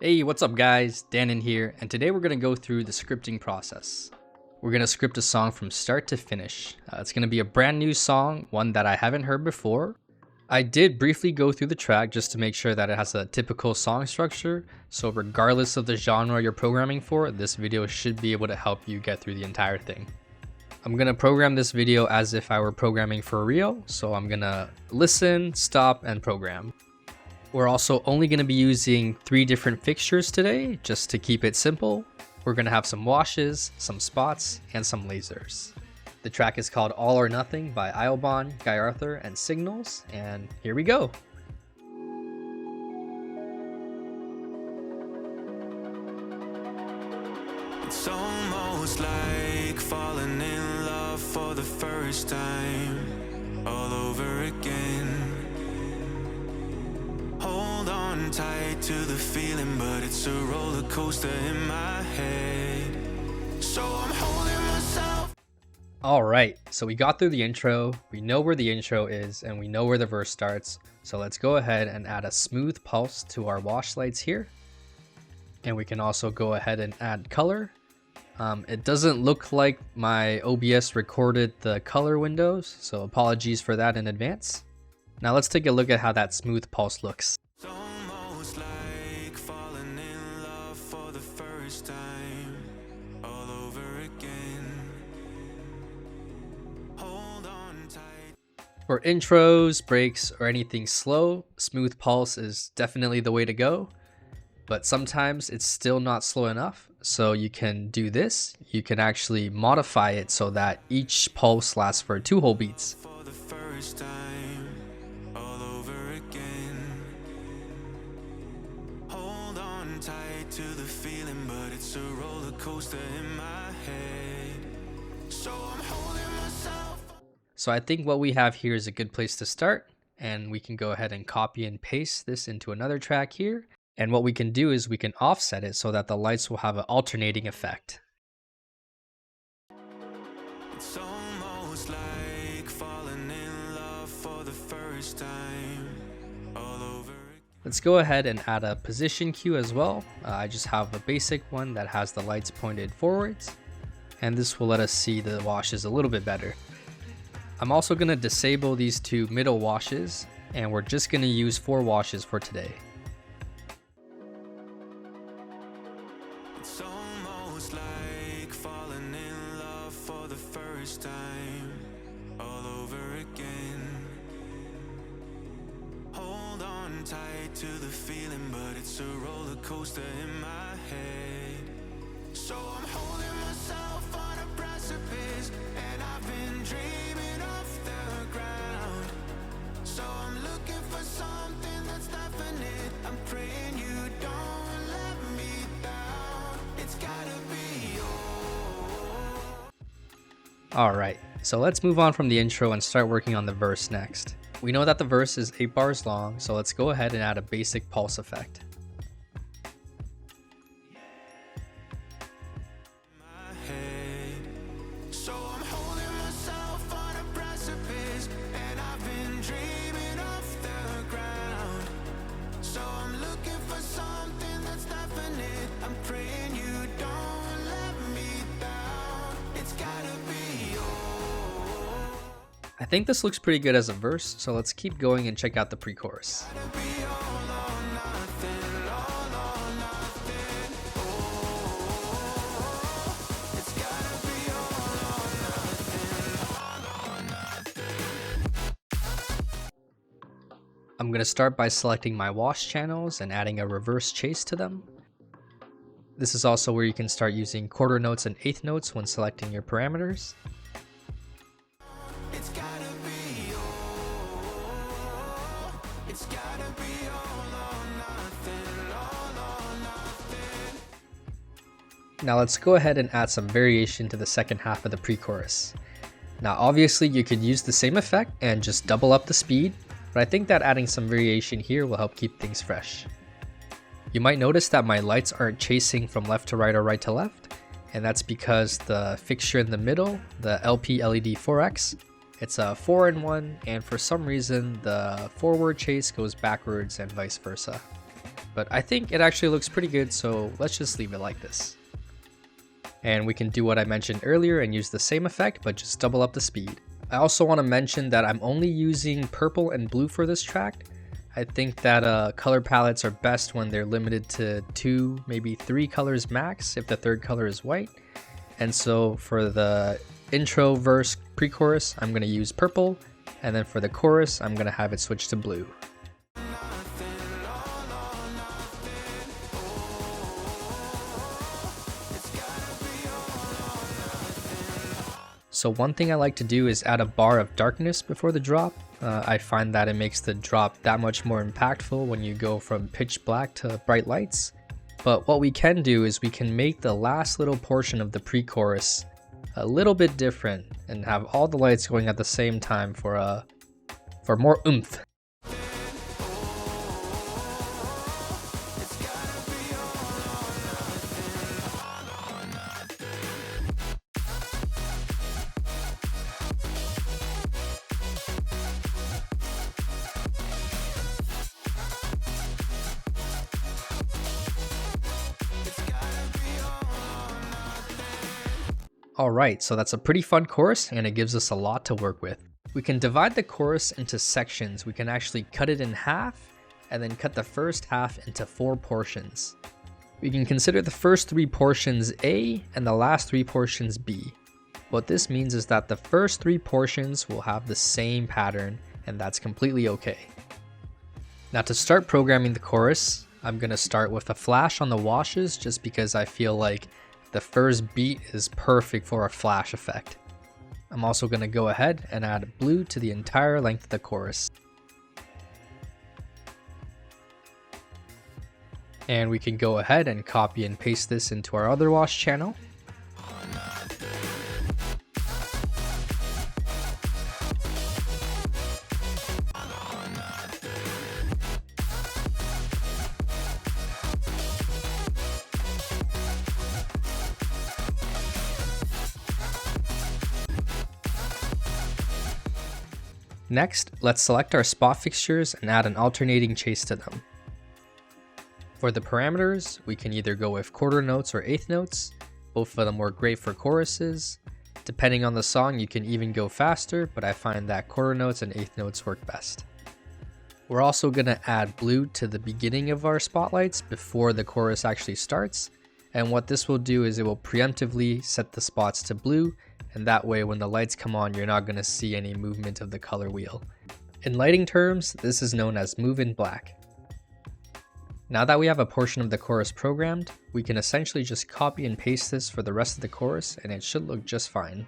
Hey, what's up guys? Dan in here, and today we're going to go through the scripting process. We're going to script a song from start to finish. It's going to be a brand new song, one that I haven't heard before. I did briefly go through the track just to make sure that it has a typical song structure, so regardless of the genre you're programming for, this video should be able to help you get through the entire thing. I'm going to program this video as if I were programming for real, so I'm going to listen, stop, and program. We're also only going to be using 3 different fixtures today, just to keep it simple. We're going to have some washes, some spots, and some lasers. The track is called All or Nothing by Iobon, Guy Arthur, and Signals, and here we go. It's almost like falling in love for the first time, all over again. Hold on tight to the feeling, but it's a roller coaster in my head. So I'm holding myself. Alright, so we got through the intro, we know where the intro is, and we know where the verse starts. So let's go ahead and add a smooth pulse to our wash lights here. And we can also go ahead and add color. It doesn't look like my OBS recorded the color windows, so apologies for that in advance. Now let's take a look at how that smooth pulse looks. It's almost like falling in love for the first time, all over again. Hold on tight. For intros, breaks, or anything slow, smooth pulse is definitely the way to go. But sometimes it's still not slow enough, so you can do this. You can actually modify it so that each pulse lasts for 2 whole beats. For the first time, all over again. Hold on tight to the feeling, but it's a roller coaster in my head. So I'm holding myself. So I think what we have here is a good place to start, and we can go ahead and copy and paste this into another track here. And what we can do is we can offset it so that the lights will have an alternating effect. It's almost like falling in love for the first time, all over again. Let's go ahead and add a position cue as well. I just have a basic one that has the lights pointed forwards, and this will let us see the washes a little bit better. I'm also going to disable these 2 middle washes, and we're just going to use 4 washes for today. It's almost like falling in love for the first time, all over again. Hold on tight to the feeling, but it's a roller coaster in my head. So I'm holding myself on a precipice, and I've been dreaming off the ground. So I'm looking for something that's definite. I'm praying you don't let me down. It's gotta be yours. Alright, so let's move on from the intro and start working on the verse next. We know that the verse is 8 bars long, so let's go ahead and add a basic pulse effect. My head. So I'm holding myself on a precipice, and I've been dreaming off the ground. So I'm looking for something that's definite. I'm praying you don't let me down. It's gotta be yours. I think this looks pretty good as a verse, so let's keep going and check out the pre-chorus. Gotta be all or nothing, all or nothing. Oh, it's gotta be all or nothing. I'm going to start by selecting my wash channels and adding a reverse chase to them. This is also where you can start using quarter notes and eighth notes when selecting your parameters. It's gotta be all. It's gotta be all or nothing, all or nothing. Now let's go ahead and add some variation to the second half of the pre-chorus. Now obviously you could use the same effect and just double up the speed, but I think that adding some variation here will help keep things fresh. You might notice that my lights aren't chasing from left to right or right to left, and that's because the fixture in the middle, the LP-LED4X, it's a 4-in-1, and for some reason the forward chase goes backwards and vice versa. but I think it actually looks pretty good, so let's just leave it like this. And we can do what I mentioned earlier and use the same effect, but just double up the speed. I also want to mention that I'm only using purple and blue for this track. I think that color palettes are best when they're limited to 2, maybe 3 colors max if the third color is white. And so for the intro, verse, pre-chorus, I'm going to use purple, and then for the chorus, I'm going to have it switch to blue. So one thing I like to do is add a bar of darkness before the drop. I find that it makes the drop that much more impactful when you go from pitch black to bright lights. But what we can do is we can make the last little portion of the pre-chorus a little bit different and have all the lights going at the same time for more oomph. Alright, so that's a pretty fun chorus and it gives us a lot to work with. We can divide the chorus into sections. We can actually cut it in half and then cut the first half into 4 portions. We can consider the first 3 portions A and the last 3 portions B. What this means is that the first 3 portions will have the same pattern, and that's completely okay. Now to start programming the chorus, I'm going to start with a flash on the washes just because I feel like the first beat is perfect for a flash effect. I'm also going to go ahead and add blue to the entire length of the chorus. And we can go ahead and copy and paste this into our other wash channel. Next, let's select our spot fixtures and add an alternating chase to them. For the parameters, we can either go with quarter notes or eighth notes. Both of them work great for choruses. Depending on the song, you can even go faster, but I find that quarter notes and eighth notes work best. We're also going to add blue to the beginning of our spotlights before the chorus actually starts. And what this will do is it will preemptively set the spots to blue, and that way when the lights come on, you're not going to see any movement of the color wheel. In lighting terms, this is known as move in black. Now that we have a portion of the chorus programmed, we can essentially just copy and paste this for the rest of the chorus and it should look just fine.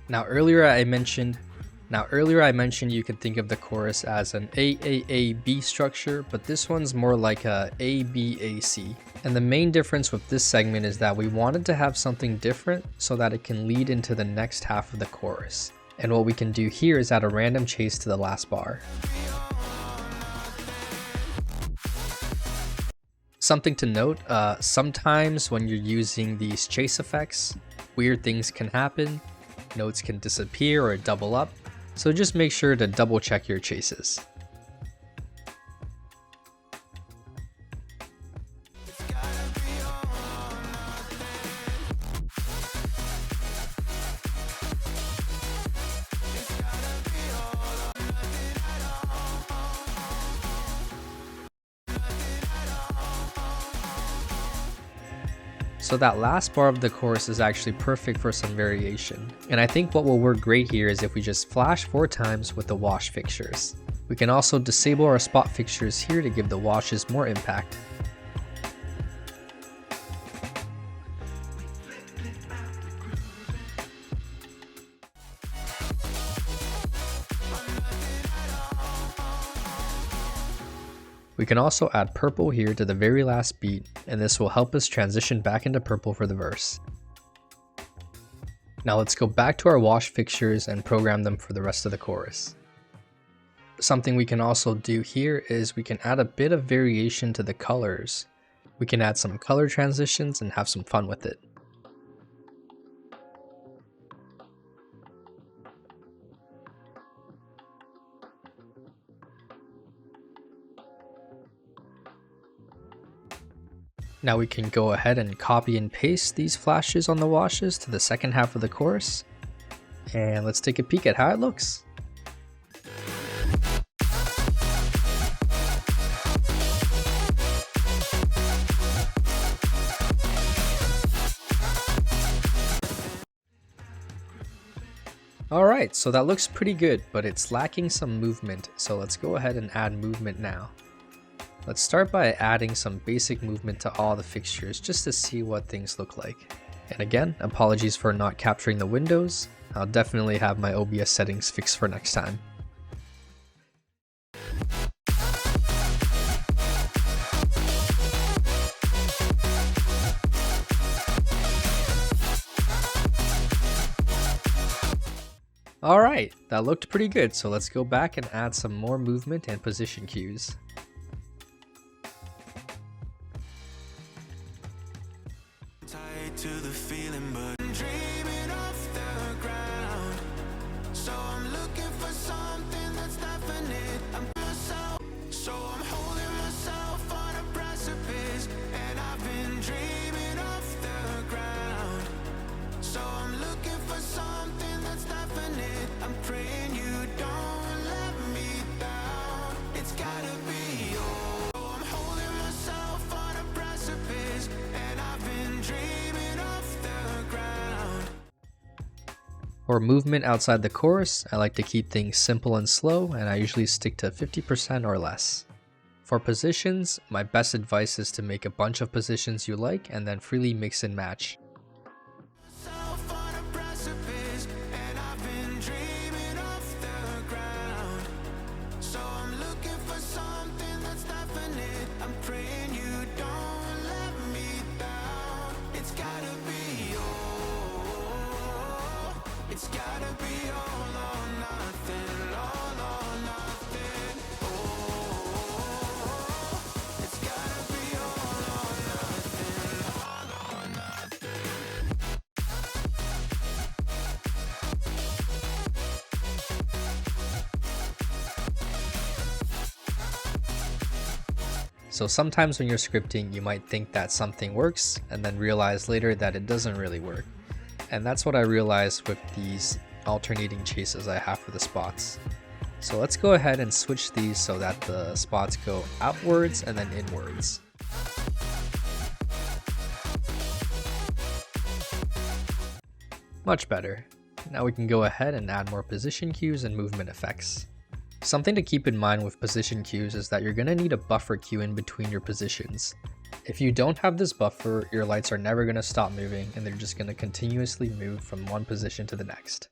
Now earlier I mentioned you could think of the chorus as an AAAB structure, but this one's more like a ABAC. And the main difference with this segment is that we wanted to have something different so that it can lead into the next half of the chorus. And what we can do here is add a random chase to the last bar. Something to note, sometimes when you're using these chase effects, weird things can happen. Notes can disappear or double up, so just make sure to double check your chases. So that last bar of the chorus is actually perfect for some variation. And I think what will work great here is if we just flash 4 times with the wash fixtures. We can also disable our spot fixtures here to give the washes more impact. We can also add purple here to the very last beat, and this will help us transition back into purple for the verse. Now let's go back to our wash fixtures and program them for the rest of the chorus. Something we can also do here is we can add a bit of variation to the colors. We can add some color transitions and have some fun with it. Now we can go ahead and copy and paste these flashes on the washes to the second half of the chorus. And let's take a peek at how it looks. Alright, so that looks pretty good, but it's lacking some movement, so let's go ahead and add movement now. Let's start by adding some basic movement to all the fixtures just to see what things look like. And again, apologies for not capturing the windows. I'll definitely have my OBS settings fixed for next time. Alright, that looked pretty good, so let's go back and add some more movement and position cues. To the feeling, but I'm dreaming off the ground. So I'm looking for something that's definite. So I'm holding myself on a precipice, and I've been dreaming off the ground. So I'm looking for something that's definite. I'm praying you don't let me down. It's gotta be yours. So I'm holding myself on a precipice, and I've been dreaming. For movement outside the chorus, I like to keep things simple and slow, and I usually stick to 50% or less. For positions, my best advice is to make a bunch of positions you like and then freely mix and match. It's gotta be all or nothing, all or nothing. Oh, it's gotta be all or nothing, all or nothing. So sometimes when you're scripting, you might think that something works and then realize later that it doesn't really work. And that's what I realized with these alternating chases I have for the spots. So let's go ahead and switch these so that the spots go outwards and then inwards. Much better. Now we can go ahead and add more position cues and movement effects. Something to keep in mind with position cues is that you're going to need a buffer cue in between your positions. If you don't have this buffer, your lights are never going to stop moving and they're just going to continuously move from one position to the next.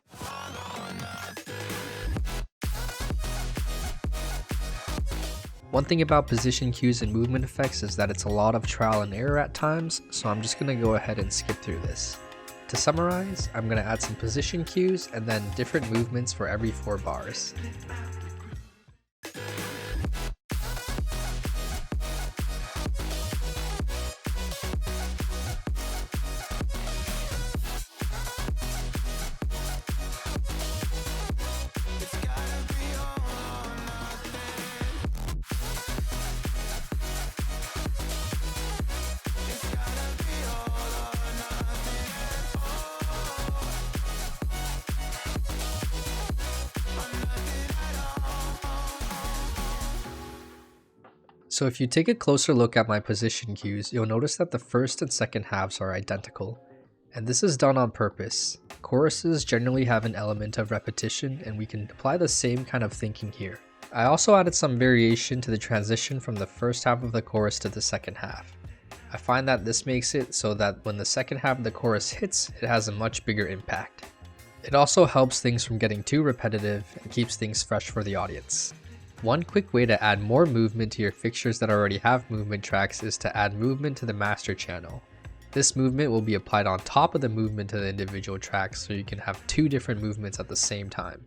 One thing about position cues and movement effects is that it's a lot of trial and error at times, so I'm just going to go ahead and skip through this. To summarize, I'm going to add some position cues and then different movements for every 4 bars. So if you take a closer look at my position cues, you'll notice that the first and second halves are identical. And this is done on purpose. Choruses generally have an element of repetition, and we can apply the same kind of thinking here. I also added some variation to the transition from the first half of the chorus to the second half. I find that this makes it so that when the second half of the chorus hits, it has a much bigger impact. It also helps things from getting too repetitive and keeps things fresh for the audience. One quick way to add more movement to your fixtures that already have movement tracks is to add movement to the master channel. This movement will be applied on top of the movement to the individual tracks, so you can have two different movements at the same time.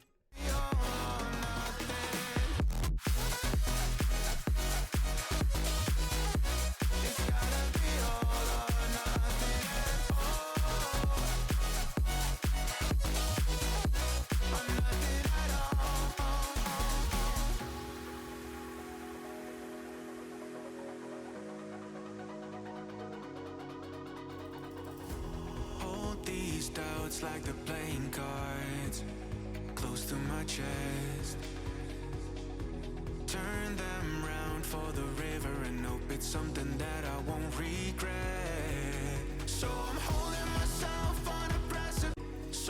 Doubts like the playing cards close to my chest. Turn them round for the river and hope it's something that I won't regret. So I'm holding myself on a precipice.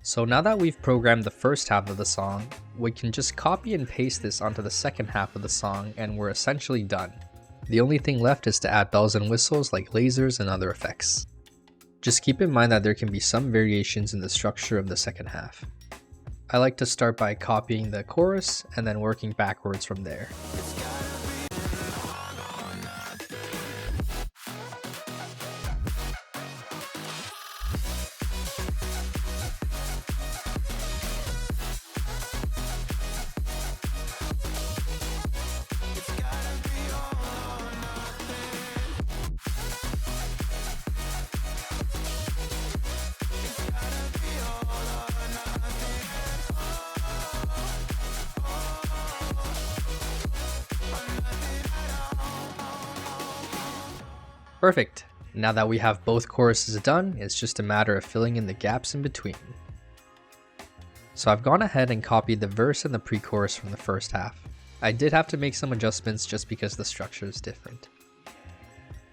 So now that we've programmed the first half of the song, we can just copy and paste this onto the second half of the song and we're essentially done. The only thing left is to add bells and whistles like lasers and other effects. Just keep in mind that there can be some variations in the structure of the second half. I like to start by copying the chorus and then working backwards from there. Perfect. Now that we have both choruses done, it's just a matter of filling in the gaps in between. So I've gone ahead and copied the verse and the pre-chorus from the first half. I did have to make some adjustments just because the structure is different.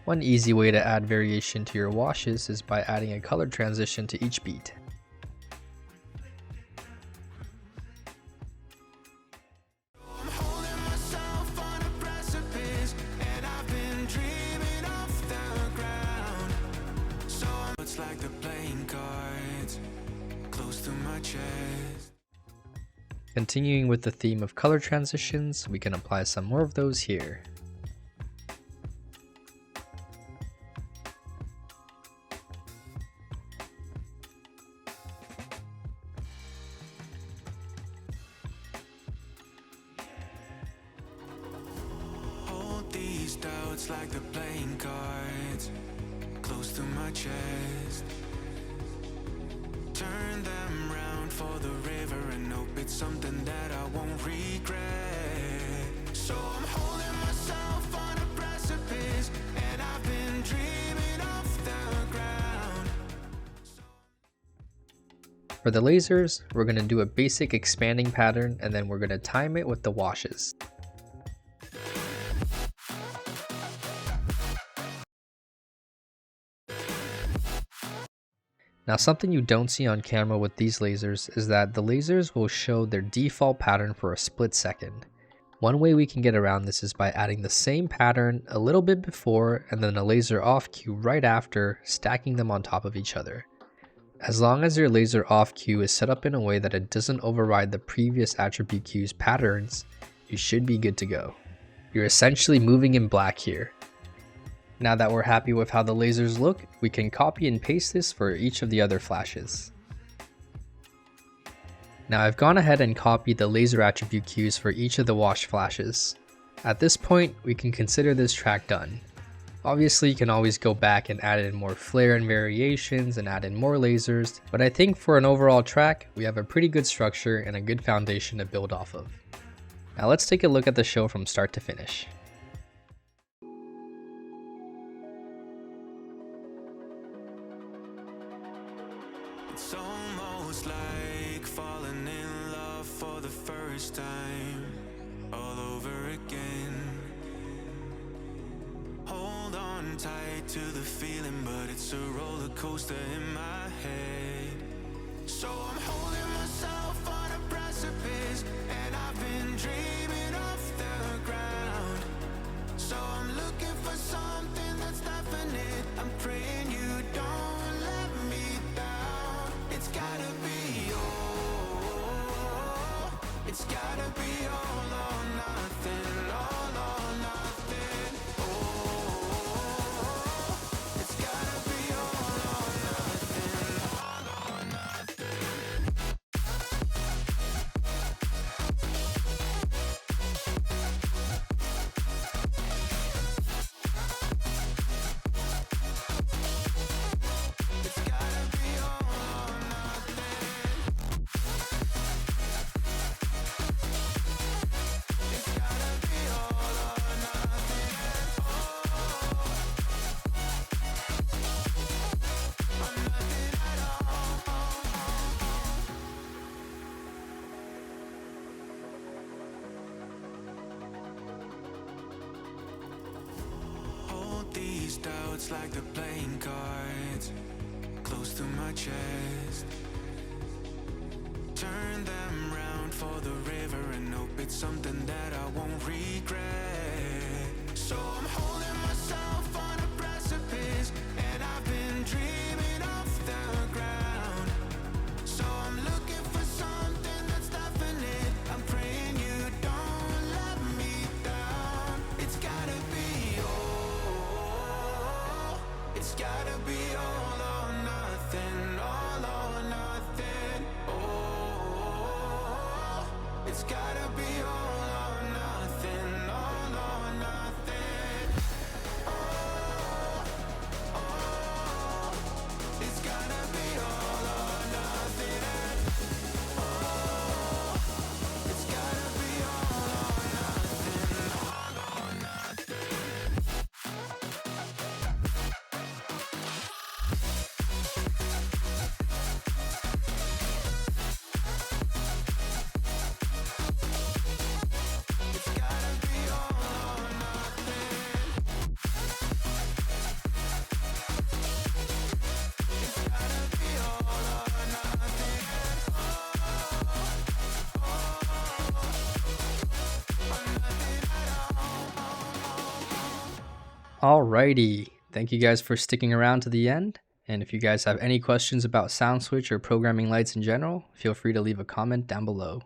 One easy way to add variation to your washes is by adding a color transition to each beat. Continuing with the theme of color transitions, we can apply some more of those here. Hold these doubts like the playing cards close to my chest. Turn them round for the river and hope it's something that I won't regret. So I'm holding myself on a precipice and I've been dreaming off the ground. For the lasers, we're going to do a basic expanding pattern and then we're going to time it with the washes. Now something you don't see on camera with these lasers is that the lasers will show their default pattern for a split second. One way we can get around this is by adding the same pattern a little bit before and then a laser off cue right after, stacking them on top of each other. As long as your laser off cue is set up in a way that it doesn't override the previous attribute cue's patterns, you should be good to go. You're essentially moving in black here. Now that we're happy with how the lasers look, we can copy and paste this for each of the other flashes. Now I've gone ahead and copied the laser attribute cues for each of the wash flashes. At this point, we can consider this track done. Obviously, you can always go back and add in more flare and variations and add in more lasers, but I think for an overall track, we have a pretty good structure and a good foundation to build off of. Now let's take a look at the show from start to finish. It's almost like falling in love for the first time, all over again. Hold on tight to the feeling, but it's a roller coaster in my head. So I'm holding myself on a precipice, and I've been dreaming off the ground. So I'm looking for something that's definite. I'm praying you don't let me down. It's gotta be you. It's gotta it's like they're playing cards close to my chest. Turn them round for the river and hope it's something that I won't regret. So I'm holding myself on a precipice, and I've been dreaming off the ground. So I'm looking for something that's definite. I'm praying you don't let me down. It's gotta be all. It's gotta be all or nothing. All or nothing. Oh, it's gotta be all or nothing. All or nothing. Oh, oh, it's gotta be all or nothing. Oh, it's gotta be all or nothing. All or nothing. It's gotta be all or nothing. It's gotta be all or nothing. Oh, or nothing at all. Alrighty, thank you guys for sticking around to the end. And if you guys have any questions about SoundSwitch or programming lights in general, feel free to leave a comment down below.